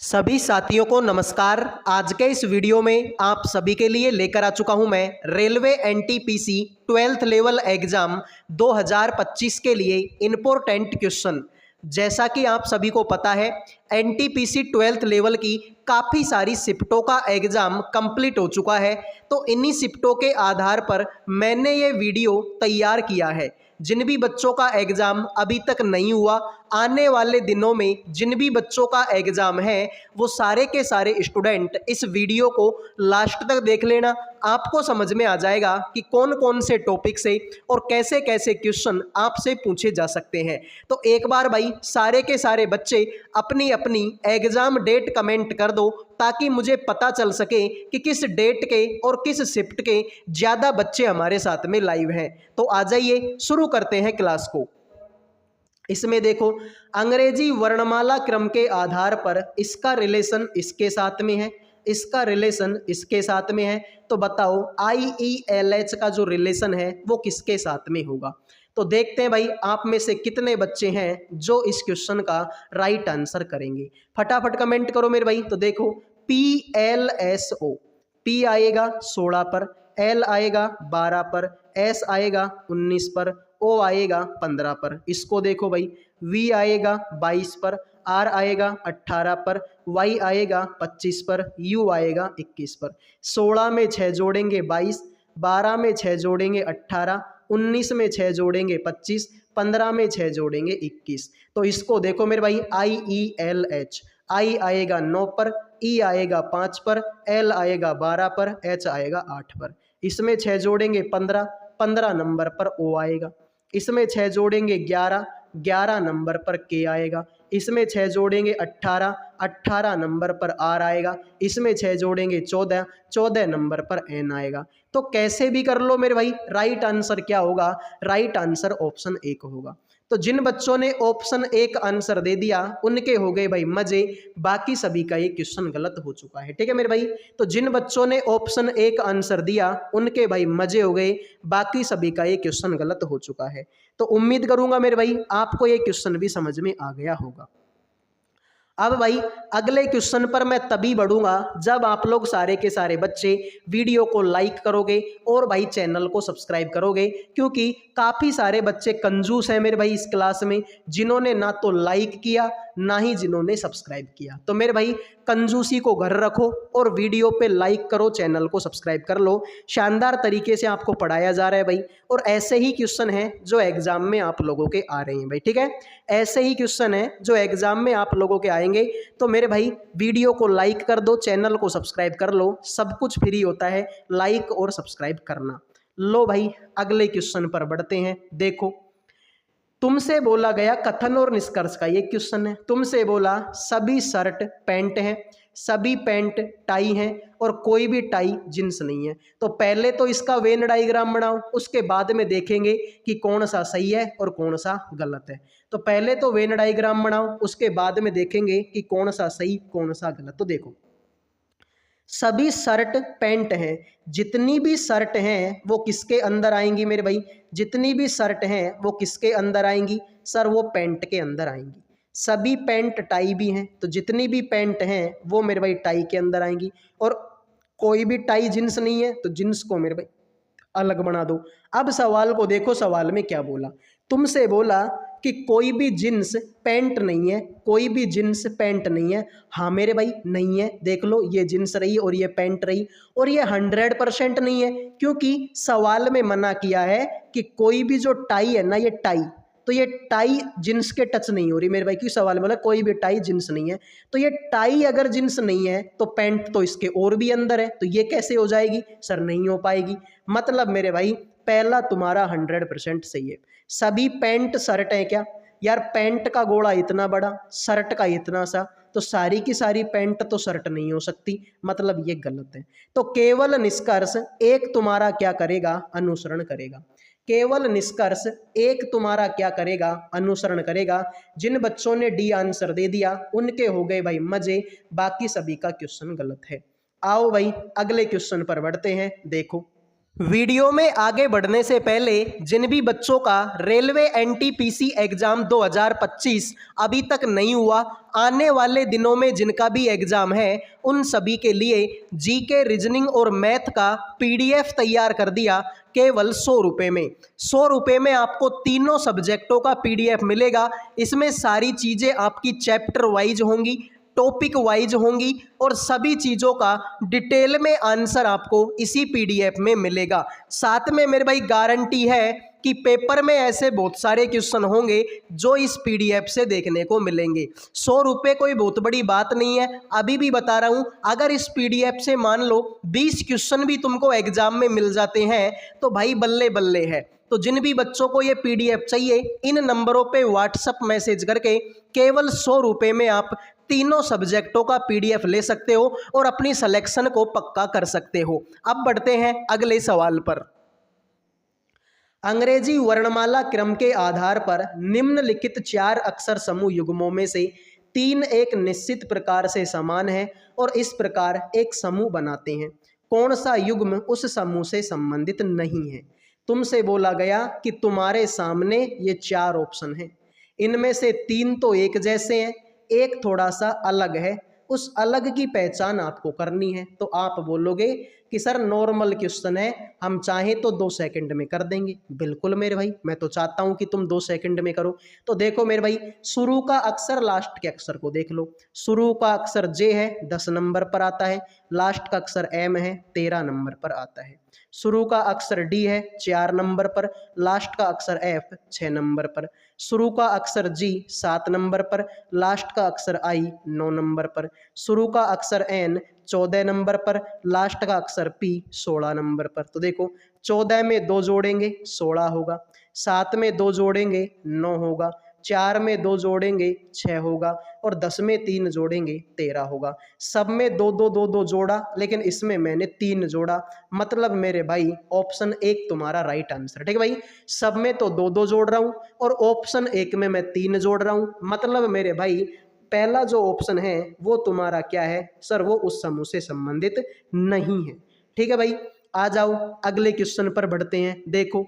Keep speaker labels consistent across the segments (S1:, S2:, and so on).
S1: सभी साथियों को नमस्कार। आज के इस वीडियो में आप सभी के लिए लेकर आ चुका हूं मैं railway NTPC 12th level exam 2025 के लिए इम्पोर्टेंट क्वेश्चन। जैसा कि आप सभी को पता है, एनटीपीसी 12th लेवल की काफ़ी सारी शिफ्टों का एग्ज़ाम कंप्लीट हो चुका है। तो इन्हीं शिफ्टों के आधार पर मैंने ये वीडियो तैयार किया है। जिन भी बच्चों का एग्ज़ाम अभी तक नहीं हुआ, आने वाले दिनों में जिन भी बच्चों का एग्ज़ाम है, वो सारे के सारे स्टूडेंट इस वीडियो को लास्ट तक देख लेना। आपको समझ में आ जाएगा कि कौन कौन से टॉपिक से और कैसे कैसे क्वेश्चन आपसे पूछे जा सकते हैं। तो एक बार भाई सारे के सारे बच्चे अपनी अपनी एग्ज़ाम डेट कमेंट कर दो, ताकि मुझे पता चल सके कि किस डेट के और किस शिफ्ट के ज़्यादा बच्चे हमारे साथ में लाइव हैं। तो आ जाइए शुरू करते हैं क्लास को। इसमें देखो, अंग्रेजी वर्णमाला क्रम के आधार पर इसका रिलेशन इसके साथ में है, इसका रिलेशन इसके साथ में है। तो बताओ IELH का जो रिलेशन है वो किसके साथ में होगा। तो देखते हैं भाई आप में से कितने बच्चे हैं जो इस क्वेश्चन का राइट आंसर करेंगे। फटाफट कमेंट करो मेरे भाई। तो देखो, PLSO, P आएगा 16 पर, L आएगा 12 पर, S आएगा 19 पर, O आएगा 15 पर। इसको देखो भाई, V आएगा 22 पर, R आएगा 18 पर, Y आएगा 25 पर, U आएगा 21 पर। 16 में 6 जोड़ेंगे 22, 12 में 6 जोड़ेंगे 18, 19 में 6 जोड़ेंगे 25, 15 में 6 जोड़ेंगे 21। तो इसको देखो मेरे भाई, IELH, I आएगा 9 पर, E आएगा 5 पर, L आएगा 12 पर, H आएगा 8 पर। इसमें 6 जोड़ेंगे 15, 15 नंबर पर O आएगा। इसमें 6 जोड़ेंगे 11, 11 नंबर पर K आएगा। इसमें 6 जोड़ेंगे 18, 18 नंबर पर R आएगा। इसमें 6 जोड़ेंगे 14, 14 नंबर पर N आएगा। तो कैसे भी कर लो मेरे भाई, राइट आंसर क्या होगा? राइट आंसर ऑप्शन 1 होगा। तो जिन बच्चों ने ऑप्शन 1 आंसर दे दिया उनके हो गए भाई मजे, बाकी सभी का ये क्वेश्चन गलत हो चुका है। ठीक है मेरे भाई। तो जिन बच्चों ने ऑप्शन 1 आंसर दिया उनके भाई मजे हो गए, बाकी सभी का ये क्वेश्चन गलत हो चुका है। तो उम्मीद करूंगा मेरे भाई आपको ये क्वेश्चन भी समझ में आ गया होगा। अब भाई अगले क्वेश्चन पर मैं तभी बढ़ूंगा जब आप लोग सारे के सारे बच्चे वीडियो को लाइक करोगे और भाई चैनल को सब्सक्राइब करोगे, क्योंकि काफ़ी सारे बच्चे कंजूस हैं मेरे भाई इस क्लास में, जिन्होंने ना तो लाइक किया ना ही जिन्होंने सब्सक्राइब किया। तो मेरे भाई कंजूसी को घर रखो और वीडियो पे लाइक करो, चैनल को सब्सक्राइब कर लो। शानदार तरीके से आपको पढ़ाया जा रहा है भाई, और ऐसे ही क्वेश्चन हैं जो एग्जाम में आप लोगों के आ रहे हैं भाई। ठीक है, ऐसे ही क्वेश्चन है जो एग्जाम में आप लोगों के आएंगे। तो मेरे भाई वीडियो को लाइक कर दो, चैनल को सब्सक्राइब कर लो, सब कुछ फ्री होता है, लाइक और सब्सक्राइब करना। लो भाई अगले क्वेश्चन पर बढ़ते हैं। देखो, तुमसे बोला गया कथन और निष्कर्ष का ये क्वेश्चन है। तुमसे बोला सभी शर्ट पैंट हैं, सभी पैंट टाई हैं और कोई भी टाई जींस नहीं है। तो पहले तो इसका वेन डायग्राम बनाओ, उसके बाद में देखेंगे कि कौन सा सही है और कौन सा गलत है। तो पहले तो वेन डायग्राम बनाओ, उसके बाद में देखेंगे कि कौन सा सही कौन सा गलत। तो देखो, सभी शर्ट पैंट हैं, जितनी भी शर्ट हैं वो किसके अंदर आएंगी मेरे भाई? जितनी भी शर्ट हैं वो किसके अंदर आएंगी? सर वो पैंट के अंदर आएंगी। सभी पैंट टाई भी हैं, तो जितनी भी पैंट हैं वो मेरे भाई टाई के अंदर आएंगी। और कोई भी टाई जींस नहीं है, तो जींस को मेरे भाई अलग बना दो। अब सवाल को देखो, सवाल में क्या बोला? तुमसे बोला कि कोई भी जींस पैंट नहीं है, कोई भी जींस पैंट नहीं है। हाँ मेरे भाई नहीं है, देख लो ये जींस रही और ये पैंट रही, और ये 100% नहीं है, क्योंकि सवाल में मना किया है कि कोई भी जो टाई है ना, ये टाई, तो ये टाई जींस के टच नहीं हो रही मेरे भाई, क्योंकि सवाल में बोला कोई भी टाई जींस नहीं है। तो ये टाई अगर जींस नहीं है तो पैंट तो इसके और भी अंदर है, तो ये कैसे हो जाएगी? सर नहीं हो पाएगी। मतलब मेरे भाई पहला तुम्हारा 100% सही है। सभी पैंट शर्ट है क्या? यार पैंट का गोला इतना बड़ा, शर्ट का इतना सा, तो सारी की सारी पैंट तो शर्ट नहीं हो सकती, मतलब ये गलत है। तो केवल निष्कर्ष एक तुम्हारा क्या करेगा? अनुसरण करेगा। केवल निष्कर्ष एक तुम्हारा क्या करेगा? अनुसरण करेगा। जिन बच्चों ने डी आंसर दे दिया उनके हो गए भाई मजे, बाकी सभी का क्वेश्चन गलत है। आओ भाई अगले क्वेश्चन पर बढ़ते हैं। देखो, वीडियो में आगे बढ़ने से पहले जिन भी बच्चों का रेलवे एनटीपीसी एग्जाम 2025 अभी तक नहीं हुआ, आने वाले दिनों में जिनका भी एग्जाम है, उन सभी के लिए जीके, रीजनिंग और मैथ का पीडीएफ तैयार कर दिया केवल 100 रुपये में। 100 रुपये में आपको तीनों सब्जेक्टों का पीडीएफ मिलेगा। इसमें सारी चीज़ें आपकी चैप्टर वाइज होंगी, टॉपिक वाइज होंगी और सभी चीज़ों का डिटेल में आंसर आपको इसी पीडीएफ में मिलेगा। साथ में मेरे भाई गारंटी है कि पेपर में ऐसे बहुत सारे क्वेश्चन होंगे जो इस पीडीएफ से देखने को मिलेंगे। 100 रुपये कोई बहुत बड़ी बात नहीं है। अभी भी बता रहा हूँ, अगर इस पीडीएफ से मान लो 20 क्वेश्चन भी तुमको एग्जाम में मिल जाते हैं तो भाई बल्ले बल्ले है। तो जिन भी बच्चों को ये पीडीएफ चाहिए, इन नंबरों पे व्हाट्सअप मैसेज करके केवल 100 रुपये में आप तीनों सब्जेक्टों का पीडीएफ ले सकते हो और अपनी सिलेक्शन को पक्का कर सकते हो। अब बढ़ते हैं अगले सवाल पर। अंग्रेजी वर्णमाला क्रम के आधार पर निम्नलिखित 4 अक्षर समूह युग्मों में से 3 एक निश्चित प्रकार से समान है और इस प्रकार एक समूह बनाते हैं। कौन सा युग्म उस समूह से संबंधित नहीं है? तुमसे बोला गया कि तुम्हारे सामने ये 4 ऑप्शन हैं, इनमें से 3 तो एक जैसे हैं, एक थोड़ा सा अलग है। उस अलग की पहचान आपको करनी है। तो आप बोलोगे कि सर नॉर्मल क्वेश्चन है, हम चाहें तो 2 सेकंड में कर देंगे। बिल्कुल मेरे भाई, मैं तो चाहता हूं कि तुम 2 सेकंड में करो। तो देखो मेरे भाई, शुरू का अक्षर लास्ट के अक्षर को देख लो। शुरू का अक्षर जे है, 10 नंबर पर आता है। लास्ट का अक्षर एम है, 13 नंबर पर आता है। शुरू का अक्षर डी है, 4 नंबर पर। लास्ट का अक्षर एफ, 6 नंबर पर। शुरू का अक्षर जी, 7 नंबर पर। लास्ट का अक्षर आई, 9 नंबर पर। शुरू का अक्षर एन, 14 नंबर पर। लास्ट का अक्षर पी, 16 नंबर पर। तो देखो, 14 में 2 जोड़ेंगे 16 होगा, 7 में 2 जोड़ेंगे 9 होगा, 4 में 2 जोड़ेंगे 6 होगा और 10 में 3 जोड़ेंगे 13 होगा। सब में 2 2 2 2 जोड़ा, लेकिन इसमें मैंने 3 जोड़ा। मतलब मेरे भाई ऑप्शन 1 तुम्हारा राइट आंसर। ठीक है भाई, सब में तो 2 2 जोड़ रहा हूँ और ऑप्शन 1 में मैं 3 जोड़ रहा हूँ। मतलब मेरे भाई पहला जो ऑप्शन है वो तुम्हारा क्या है सर? वो उस समूह से संबंधित नहीं है। ठीक है भाई, आ जाओ अगले क्वेश्चन पर बढ़ते हैं। देखो,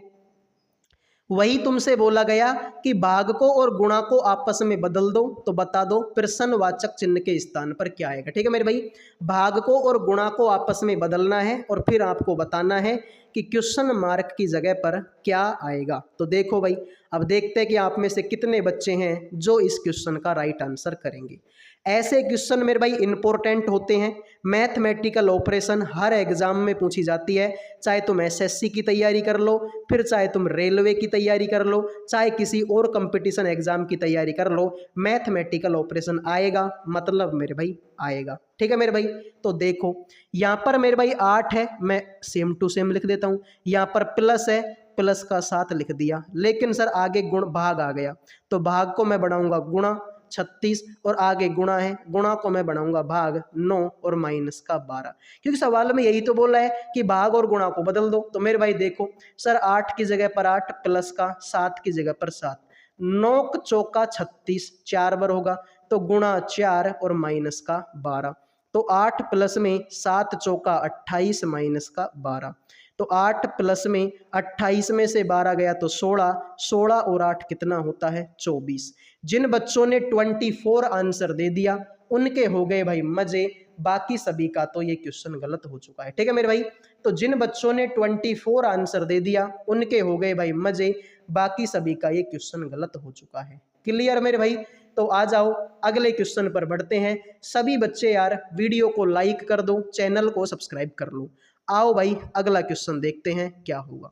S1: वही तुमसे बोला गया कि भाग को और गुणा को आपस में बदल दो, तो बता दो प्रश्नवाचक चिन्ह के स्थान पर क्या आएगा। ठीक है मेरे भाई, भाग को और गुणा को आपस में बदलना है और फिर आपको बताना है कि क्वेश्चन मार्क की जगह पर क्या आएगा। तो देखो भाई, अब देखते हैं कि आप में से कितने बच्चे हैं जो इस क्वेश्चन का राइट आंसर करेंगे। ऐसे क्वेश्चन मेरे भाई इंपॉर्टेंट होते हैं। मैथमेटिकल ऑपरेशन हर एग्जाम में पूछी जाती है, चाहे तुम एसएससी की तैयारी कर लो, फिर चाहे तुम रेलवे की तैयारी कर लो, चाहे किसी और कंपटीशन एग्जाम की तैयारी कर लो, मैथमेटिकल ऑपरेशन आएगा, मतलब मेरे भाई आएगा। ठीक है मेरे भाई, तो देखो यहाँ पर मेरे भाई 8 है, मैं सेम टू सेम लिख देता हूँ। यहाँ पर प्लस है, प्लस का 7 लिख दिया, लेकिन सर आगे गुण भाग आ गया, तो भाग को मैं बढ़ाऊंगा गुणा 36 और आगे गुणा है, गुणा को मैं बनाऊंगा भाग 9 और माइनस का 12, क्योंकि सवाल में यही तो बोला है कि भाग और गुणा को बदल दो। तो मेरे भाई देखो सर, 8 की जगह पर 8 प्लस का 7 की जगह पर 7, 9 चौका 36, 4 बार होगा, तो गुणा 4 और माइनस का 12, तो 8 प्लस में 7 चौका 28 माइनस का 12, तो 8 प्लस में 28 में से 12 गया तो 16, 16 और 8 कितना होता है 24। जिन बच्चों ने 24 आंसर दे दिया उनके हो गए भाई मजे, बाकी सभी का तो ये क्वेश्चन गलत हो चुका है। ठीक है मेरे भाई, तो जिन बच्चों ने 24 आंसर दे दिया उनके हो गए भाई मजे, बाकी सभी का ये क्वेश्चन गलत हो चुका है। क्लियर मेरे भाई, तो आ जाओ अगले क्वेश्चन पर बढ़ते हैं। सभी बच्चे यार वीडियो को लाइक कर दो, चैनल को सब्सक्राइब कर लो। आओ भाई अगला क्वेश्चन देखते हैं क्या होगा।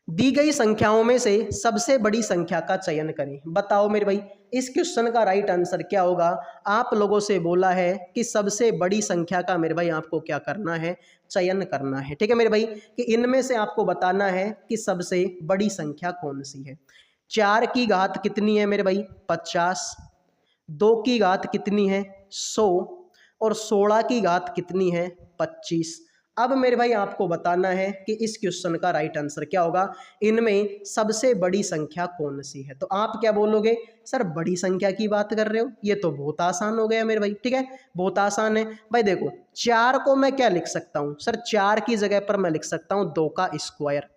S1: दी गई संख्याओं में से सबसे बड़ी संख्या का चयन करें। बताओ मेरे भाई इस क्वेश्चन का राइट आंसर क्या होगा? आप लोगों से बोला है कि सबसे बड़ी संख्या का मेरे भाई आपको क्या करना है? चयन करना है। ठीक है मेरे भाई, कि इनमें से आपको बताना है कि सबसे बड़ी संख्या कौन सी है। 4 की घात कितनी है मेरे भाई? 50। 2 की घात कितनी है? 100 और 16 की घात कितनी है? 25। अब मेरे भाई आपको बताना है कि इस क्वेश्चन का राइट आंसर क्या होगा, इनमें सबसे बड़ी संख्या कौन सी है। तो आप क्या बोलोगे, सर बड़ी संख्या की बात कर रहे हो, ये तो बहुत आसान हो गया मेरे भाई। ठीक है, बहुत आसान है भाई। देखो 4 को मैं क्या लिख सकता हूँ, सर 4 की जगह पर मैं लिख सकता हूँ 2 का स्क्वायर।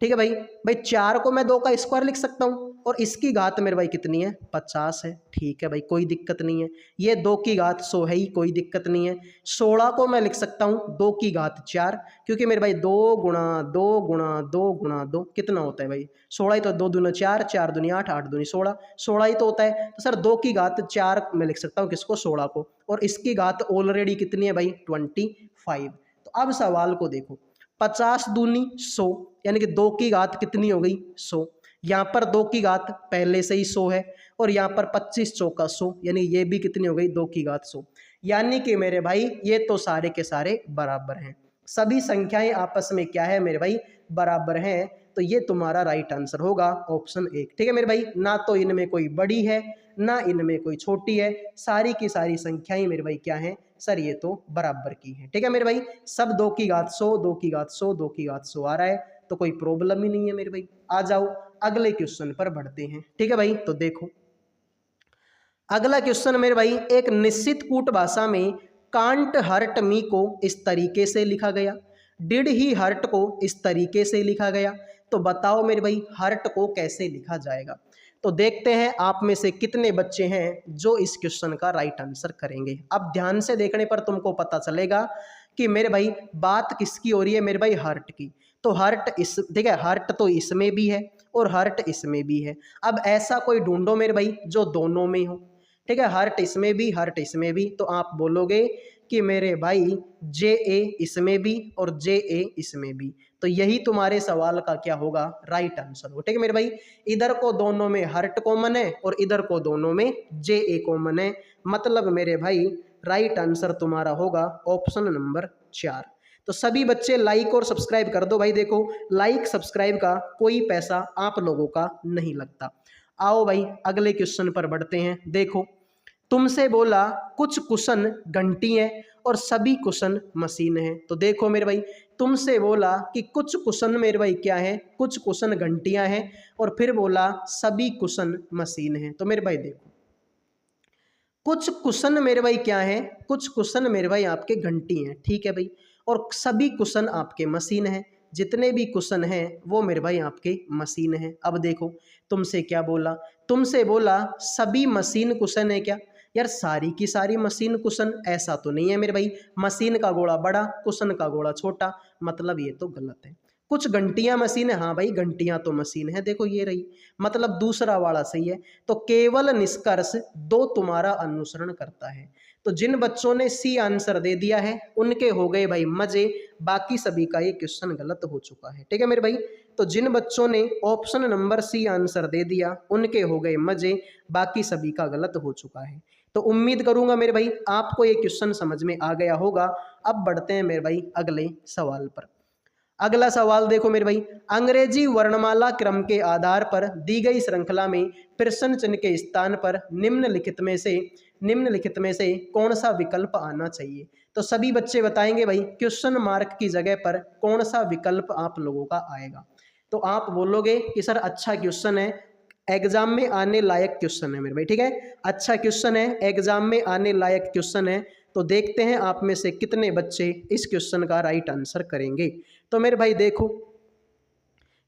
S1: ठीक है भाई, भाई 4 को मैं 2 का स्क्वायर लिख सकता हूँ, और इसकी घात मेरे भाई कितनी है, 50 है। ठीक है भाई, कोई दिक्कत नहीं है। ये 2 की घात 100 है ही, कोई दिक्कत नहीं है। 16 को मैं लिख सकता हूँ 2 की घात 4, क्योंकि मेरे भाई 2 गुणा 2 गुणा 2 गुणा 2 कितना होता है भाई, 16 ही तो। 2 दूनी 4, 4 दूनी 8, 8 दूनी 16, 16 ही तो होता है। तो सर 2 की घात 4 मैं लिख सकता हूँ किसको, 16 को, और इसकी घात ऑलरेडी कितनी है भाई, 25। तो अब सवाल को देखो, 50 दूनी 100, यानी कि 2 की घात कितनी हो गई, 100। यहाँ पर 2 की घात पहले से ही 100 है, और यहाँ पर 25 चौका 100, यानी ये भी कितनी हो गई, 2 की घात 100। यानी कि मेरे भाई ये तो सारे के सारे बराबर हैं, सभी संख्याएं आपस में क्या है मेरे भाई, बराबर हैं। तो ये तुम्हारा राइट आंसर होगा ऑप्शन 1। ठीक है मेरे भाई, ना तो इनमें कोई बड़ी है ना इनमें कोई छोटी है, सारी की सारी संख्याएं मेरे भाई क्या है, सर ये तो बराबर की है। ठीक है मेरे भाई, सब 2 की घात 100, 2 की घात 100, 2 की घात 100 आ रहा है, तो कोई प्रॉब्लम ही नहीं है मेरे भाई। आ जाओ अगले क्वेश्चन पर बढ़ते हैं। ठीक है भाई, तो देखो अगला क्वेश्चन मेरे भाई, एक निश्चित कूट भाषा में कांट हर्ट मी को इस तरीके से लिखा गया, डिड ही हर्ट को इस तरीके से लिखा गया। तो बताओ मेरे भाई हर्ट को कैसे लिखा जाएगा। तो देखते हैं आप में से कितने बच्चे हैं जो इस क्वेश्चन का राइट आंसर करेंगे। अब ध्यान से देखने पर तुमको पता चलेगा कि मेरे भाई बात किसकी हो रही है, मेरे भाई हर्ट की। तो हर्ट इस, ठीक है, हर्ट तो इसमें भी है और हर्ट इसमें भी है। अब ऐसा कोई ढूंढो मेरे भाई जो दोनों में हो। ठीक है, हर्ट इसमें भी हर्ट इसमें भी। तो आप बोलोगे कि मेरे भाई जे ए इसमें भी और जे ए इसमें भी। तो यही तुम्हारे सवाल का क्या होगा, राइट आंसर हो। ठीक है मेरे भाई, इधर को दोनों में हर्ट कॉमन है और इधर को दोनों में जे ए कॉमन है, मतलब मेरे भाई राइट आंसर तुम्हारा होगा ऑप्शन नंबर 4। तो सभी बच्चे लाइक और सब्सक्राइब कर दो भाई। देखो लाइक सब्सक्राइब का कोई पैसा आप लोगों का नहीं लगता। आओ भाई अगले क्वेश्चन पर बढ़ते हैं। देखो तुमसे बोला कुछ कुशन घंटी है और सभी कुशन मशीन है। तो देखो मेरे भाई तुमसे बोला कि कुछ कुशन मेरे भाई क्या है, कुछ कुशन घंटियां हैं, और फिर बोला सभी कुशन मशीन है। तो मेरे भाई देखो कुछ कुशन मेरे भाई क्या है, कुछ कुशन मेरे भाई आपके घंटी हैं। ठीक है भाई, और सभी कुशन आपके मशीन है। जितने भी कुशन हैं वो मेरे भाई आपके मशीन है। अब देखो तुमसे क्या बोला, तुमसे बोला सभी मशीन कुशन है क्या। यार सारी की सारी मशीन कुशन ऐसा तो नहीं है मेरे भाई, मशीन का गोला बड़ा कुशन का गोला छोटा, मतलब ये तो गलत है। कुछ घंटियां मशीन है, हाँ भाई घंटियां तो मशीन है, देखो ये रही, मतलब दूसरा वाला सही है। तो केवल निष्कर्ष 2 तुम्हारा अनुसरण करता है। तो जिन बच्चों ने सी आंसर दे दिया है उनके हो गए भाई मजे, बाकी सभी का ये क्वेश्चन गलत हो चुका है। ठीक है मेरे भाई, तो जिन बच्चों ने ऑप्शन नंबर सी आंसर दे दिया उनके हो गए मजे, बाकी सभी का गलत हो चुका है। तो उम्मीद करूंगा मेरे भाई आपको ये क्वेश्चन समझ में आ गया होगा। अब बढ़ते हैं मेरे भाई अगले सवाल पर। अगला सवाल देखो मेरे भाई, अंग्रेजी वर्णमाला क्रम के आधार पर दी गई श्रृंखला में प्रश्न चिन्ह के स्थान पर निम्नलिखित में से कौन सा विकल्प आना चाहिए। तो सभी बच्चे बताएंगे भाई क्वेश्चन मार्क की जगह पर कौन सा विकल्प आप लोगों का आएगा। तो आप बोलोगे कि सर अच्छा क्वेश्चन है, एग्जाम में आने लायक क्वेश्चन है मेरे भाई। ठीक है, अच्छा क्वेश्चन है, एग्जाम में आने लायक क्वेश्चन है। तो देखते हैं आप में से कितने बच्चे इस क्वेश्चन का राइट आंसर करेंगे। तो मेरे भाई देखो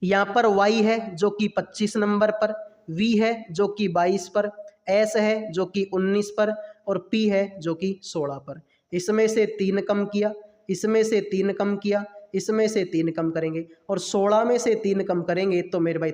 S1: यहाँ पर y है जो कि 25 नंबर पर, v है जो कि 22 पर, s है जो कि 19 पर, और p है जो कि 16 पर। इसमें से 3 कम किया, इसमें से 3 कम किया, इसमें से 3 कम करेंगे, और 16 में से 3 कम करेंगे तो मेरे भाई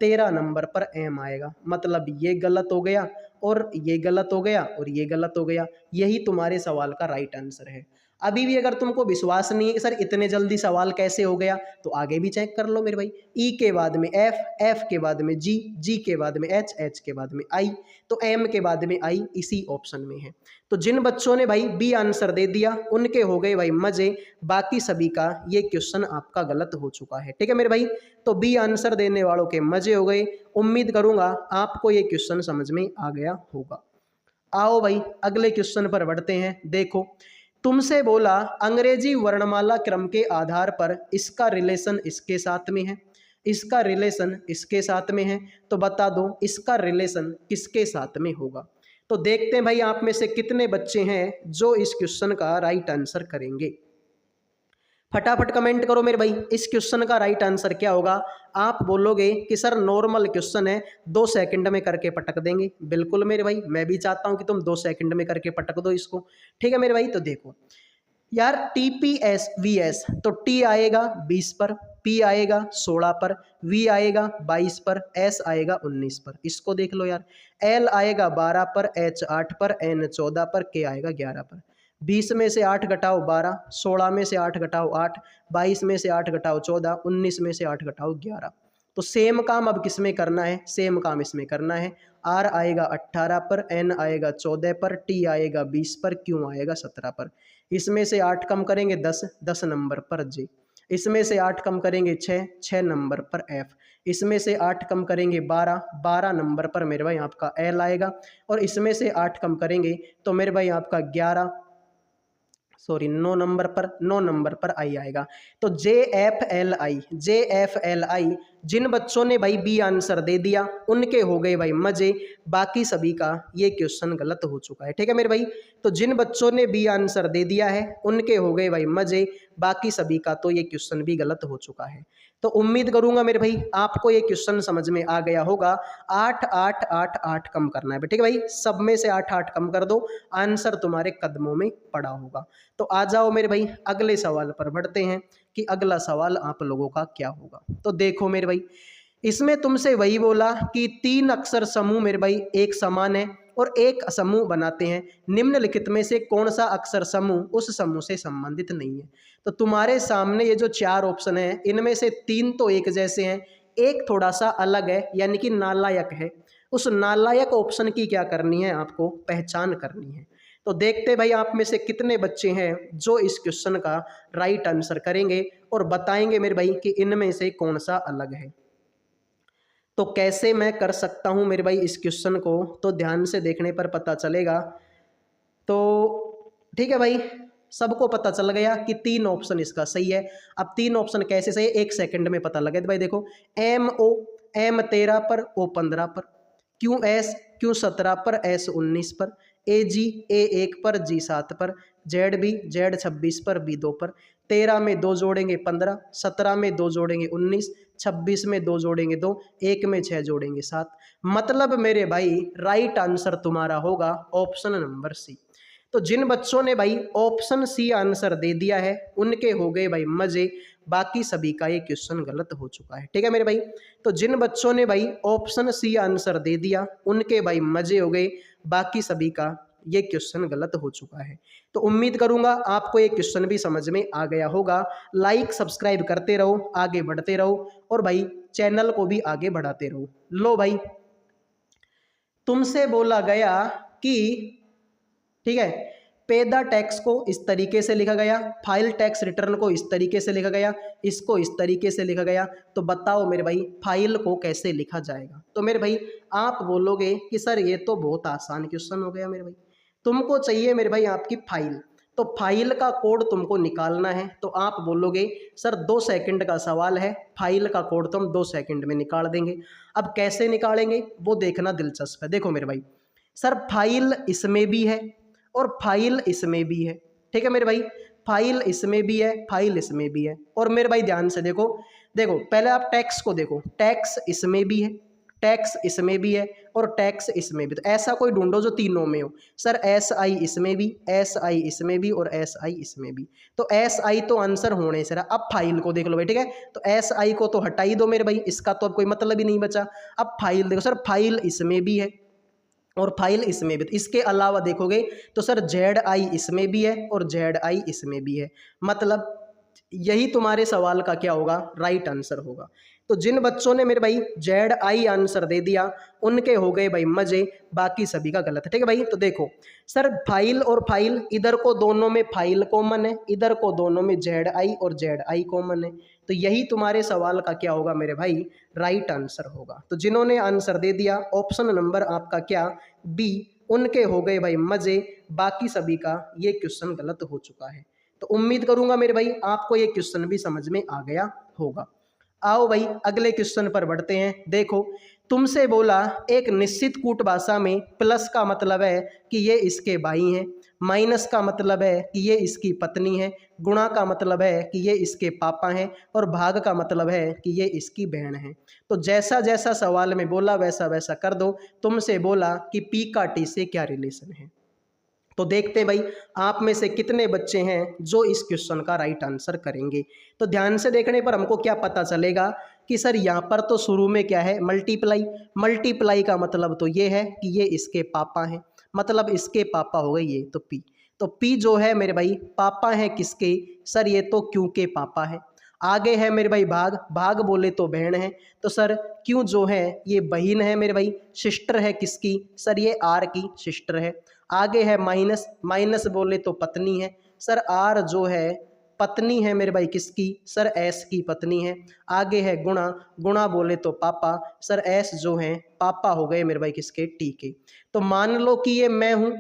S1: 13 नंबर पर m आएगा। मतलब ये गलत हो गया और ये गलत हो गया और ये गलत हो गया। यही तुम्हारे सवाल का राइट आंसर है। अभी भी अगर तुमको विश्वास नहीं है कि सर इतने जल्दी सवाल कैसे हो गया, तो आगे भी चेक कर लो मेरे भाई। ई के बाद में एफ, एफ के बाद में जी, जी के बाद में एच, एच के बाद में आई, तो एम के बाद में आई इसी ऑप्शन में है। तो जिन बच्चों ने भाई बी आंसर दे दिया उनके हो गए भाई मजे, बाकी सभी का ये क्वेश्चन आपका गलत हो चुका है। ठीक है मेरे भाई, तो बी आंसर देने वालों के मजे हो गए। उम्मीद करूंगा आपको ये क्वेश्चन समझ में आ गया होगा। आओ भाई अगले क्वेश्चन पर बढ़ते हैं। देखो तुमसे बोला अंग्रेजी वर्णमाला क्रम के आधार पर इसका रिलेशन इसके साथ में है, इसका रिलेशन इसके साथ में है, तो बता दो इसका रिलेशन किसके साथ में होगा। तो देखते हैं भाई आप में से कितने बच्चे हैं जो इस क्वेश्चन का राइट आंसर करेंगे। फटाफट कमेंट करो मेरे भाई, इस क्वेश्चन का राइट आंसर क्या होगा। आप बोलोगे कि सर नॉर्मल क्वेश्चन है, 2 सेकंड में करके पटक देंगे। बिल्कुल मेरे भाई, मैं भी चाहता हूं कि तुम 2 सेकंड में करके पटक दो इसको। ठीक है मेरे भाई, तो देखो यार TPSVS, तो T आएगा 20 पर, P आएगा 16 पर, V आएगा 22 पर, S आएगा 19 पर। इसको देख लो यार, L आएगा 12 पर, H 8 पर, N 14 पर, K आएगा 11 पर। 20 में से 8 घटाओ 12, 16 में से 8 घटाओ 8, 22 में से 8 घटाओ 14, 19 में से 8 घटाओ 11। तो सेम काम अब किस में करना है, सेम काम इसमें करना है। R आएगा 18 पर, N आएगा 14 पर, T आएगा 20 पर, Q आएगा 17 पर। इसमें से 8 कम करेंगे 10, 10 नंबर पर J। इसमें से 8 कम करेंगे 6, 6 नंबर पर F। इसमें से 8 कम करेंगे 12, 12 नंबर पर मेरे भाई आपका L आएगा। और इसमें से 8 कम करेंगे तो मेरे भाई आपका 9 नंबर पर आई आएगा। तो JFLI जिन बच्चों ने भाई बी आंसर दे दिया उनके हो गए भाई मजे, बाकी सभी का ये क्वेश्चन गलत हो चुका है। ठीक है मेरे भाई, तो जिन बच्चों ने बी आंसर दे दिया है उनके हो गए भाई मजे, बाकी सभी का तो ये क्वेश्चन भी गलत हो चुका है। तो उम्मीद करूंगा मेरे भाई आपको ये क्वेश्चन समझ में आ गया होगा। 8 8 8 8 कम करना है, ठीक है भाई, सब में से 8 8 कम कर दो, आंसर तुम्हारे कदमों में पड़ा होगा। तो आ जाओ मेरे भाई अगले सवाल पर बढ़ते हैं कि अगला सवाल आप लोगों का क्या होगा। तो देखो मेरे भाई, इसमें तुमसे वही बोला कि 3 अक्षर समूह मेरे भाई एक समान है और एक समूह बनाते हैं, निम्नलिखित में से कौन सा अक्षर समूह उस समूह से संबंधित नहीं है। तो तुम्हारे सामने ये जो 4 ऑप्शन है इनमें से 3 तो एक जैसे हैं, एक थोड़ा सा अलग है यानी कि नालायक है। उस नालायक ऑप्शन की क्या करनी है, आपको पहचान करनी है। तो देखते भाई आप में से कितने बच्चे हैं जो इस क्वेश्चन का राइट आंसर करेंगे और बताएंगे मेरे भाई कि इनमें से कौन सा अलग है। तो कैसे मैं कर सकता हूं मेरे भाई इस क्वेश्चन को, तो ध्यान से देखने पर पता चलेगा। तो ठीक है भाई, सबको पता चल गया कि 3 ऑप्शन इसका सही है। अब 3 ऑप्शन कैसे सही है 1 सेकंड में पता लगे। तो भाई देखो, M 13 पर, O 15 पर, Q 17 पर, S 19 पर, A 1 पर, G 7 पर, Z 26 पर, B 2 पर। 13 में 2 जोड़ेंगे 15, 17 में 2 जोड़ेंगे 19, 26 में 2 जोड़ेंगे 2, 1 में 6 जोड़ेंगे 7। मतलब मेरे भाई राइट आंसर तुम्हारा होगा ऑप्शन नंबर सी। तो जिन बच्चों ने भाई ऑप्शन सी आंसर दे दिया है उनके हो गए भाई मजे, बाकी सभी का ये क्वेश्चन गलत हो चुका है। ठीक है मेरे भाई, तो जिन बच्चों ने भाई ऑप्शन सी आंसर दे दिया उनके भाई मजे हो गए, बाकी सभी का ये क्वेश्चन गलत हो चुका है। तो उम्मीद करूंगा आपको ये क्वेश्चन भी समझ में आ गया होगा। लाइक सब्सक्राइब करते रहो, आगे बढ़ते रहो और भाई चैनल को भी आगे बढ़ाते रहो। लो भाई, तुमसे बोला गया कि ठीक है, पेदा टैक्स को इस तरीके से लिखा गया, फाइल टैक्स रिटर्न को इस तरीके से लिखा गया, इसको इस तरीके से लिखा गया। तो बताओ मेरे भाई फाइल को कैसे लिखा जाएगा। तो मेरे भाई आप बोलोगे कि सर ये तो बहुत आसान क्वेश्चन हो गया मेरे भाई, तुमको चाहिए मेरे भाई आपकी फाइल, तो फाइल का कोड तुमको निकालना है। तो आप बोलोगे सर 2 सेकंड का सवाल है, फाइल का कोड तो हम 2 सेकंड में निकाल देंगे। अब कैसे निकालेंगे वो देखना दिलचस्प है। देखो मेरे भाई, सर फाइल इसमें भी है और फाइल इसमें भी है। ठीक है मेरे भाई, फाइल इसमें भी है, फाइल इसमें भी है। और मेरे भाई ध्यान से देखो, पहले आप टैक्स को देखो, टैक्स इसमें भी है, टैक्स इसमें भी है और टैक्स इसमें भी। तो ऐसा कोई ढूंढो जो तीनों में हो। सर SI इसमें भी, SI इसमें भी और SI इसमें भी। तो SI तो आंसर होने से रहा। अब फाइल को देख लो भाई, ठीक है, तो SI को तो हटा ही दो मेरे भाई, इसका तो अब कोई मतलब ही नहीं बचा। अब फाइल देखो, सर फाइल इसमें भी है और फाइल इसमें भी। तो इसके अलावा देखोगे तो सर ZI इसमें भी है और ZI इसमें भी है। मतलब यही तुम्हारे सवाल का क्या होगा, राइट आंसर होगा। तो जिन बच्चों ने मेरे भाई ZI आंसर दे दिया उनके हो गए भाई मजे, बाकी सभी का गलत है। ठीक है भाई, तो देखो सर फाइल और फाइल, इधर को दोनों में फाइल कॉमन है, इधर को दोनों में ZI और ZI कॉमन है। तो यही तुम्हारे सवाल का क्या होगा मेरे भाई, राइट आंसर होगा। तो जिन्होंने आंसर दे दिया ऑप्शन नंबर आपका क्या B, उनके हो गए भाई मजे, बाकी सभी का ये क्वेश्चन गलत हो चुका है। तो उम्मीद करूंगा मेरे भाई आपको ये क्वेश्चन भी समझ में आ गया होगा। आओ भाई अगले क्वेश्चन पर बढ़ते हैं। देखो, तुमसे बोला एक निश्चित कूट भाषा में प्लस का मतलब है कि ये इसके भाई हैं, माइनस का मतलब है कि ये इसकी पत्नी है, गुणा का मतलब है कि ये इसके पापा हैं, और भाग का मतलब है कि ये इसकी बहन है। तो जैसा जैसा सवाल में बोला वैसा वैसा कर दो। तुमसे बोला कि पी का टी से क्या रिलेशन है। तो देखते हैं भाई आप में से कितने बच्चे हैं जो इस क्वेश्चन का राइट आंसर करेंगे। तो ध्यान से देखने पर हमको क्या पता चलेगा कि सर यहाँ पर तो शुरू में क्या है, मल्टीप्लाई। मल्टीप्लाई का मतलब तो ये है कि ये इसके पापा हैं, मतलब इसके पापा हो गए ये, तो पी। तो पी जो है मेरे भाई पापा है किसके, सर ये तो क्यू के पापा है। आगे है मेरे भाई भाग, भाग बोले तो बहन है, तो सर क्यों जो है ये बहन है मेरे भाई, सिस्टर है किसकी, सर ये आर की सिस्टर है। आगे है माइनस, माइनस बोले तो पत्नी है, सर आर जो है पत्नी है मेरे भाई किसकी, सर एस की पत्नी है। आगे है गुणा, गुणा बोले तो पापा, सर एस जो है पापा हो गए मेरे भाई किसके, टी के। तो मान लो कि ये मैं हूँ,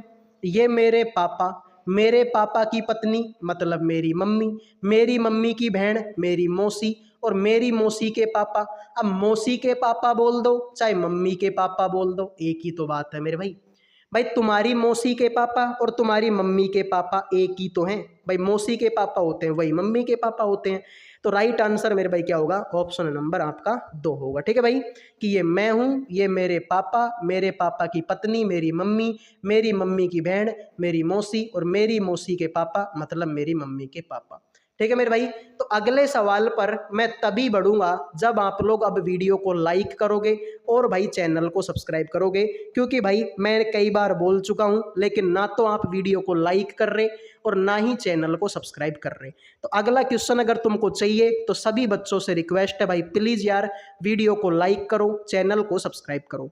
S1: ये मेरे पापा, मेरे पापा की पत्नी मतलब मेरी मम्मी, मेरी मम्मी की बहन मेरी मौसी, और मेरी मौसी के पापा। अब मौसी के पापा बोल दो चाहे मम्मी के पापा बोल दो, एक ही तो बात है मेरे भाई। भाई तुम्हारी मौसी के पापा और तुम्हारी मम्मी के पापा एक ही तो हैं भाई, मौसी के पापा होते हैं वही मम्मी के पापा होते हैं। तो राइट आंसर मेरे भाई क्या होगा, ऑप्शन नंबर आपका 2 होगा। ठीक है भाई, कि ये मैं हूँ, ये मेरे पापा की पत्नी मेरी मम्मी की बहन मेरी मौसी, और मेरी मौसी के पापा मतलब मेरी मम्मी के पापा। ठीक है मेरे भाई, तो अगले सवाल पर मैं तभी बढ़ूंगा जब आप लोग अब वीडियो को लाइक करोगे और भाई चैनल को सब्सक्राइब करोगे। क्योंकि भाई मैं कई बार बोल चुका हूं, लेकिन ना तो आप वीडियो को लाइक कर रहे और ना ही चैनल को सब्सक्राइब कर रहे। तो अगला क्वेश्चन अगर तुमको चाहिए तो सभी बच्चों से रिक्वेस्ट है भाई, प्लीज़ यार वीडियो को लाइक करो, चैनल को सब्सक्राइब करो।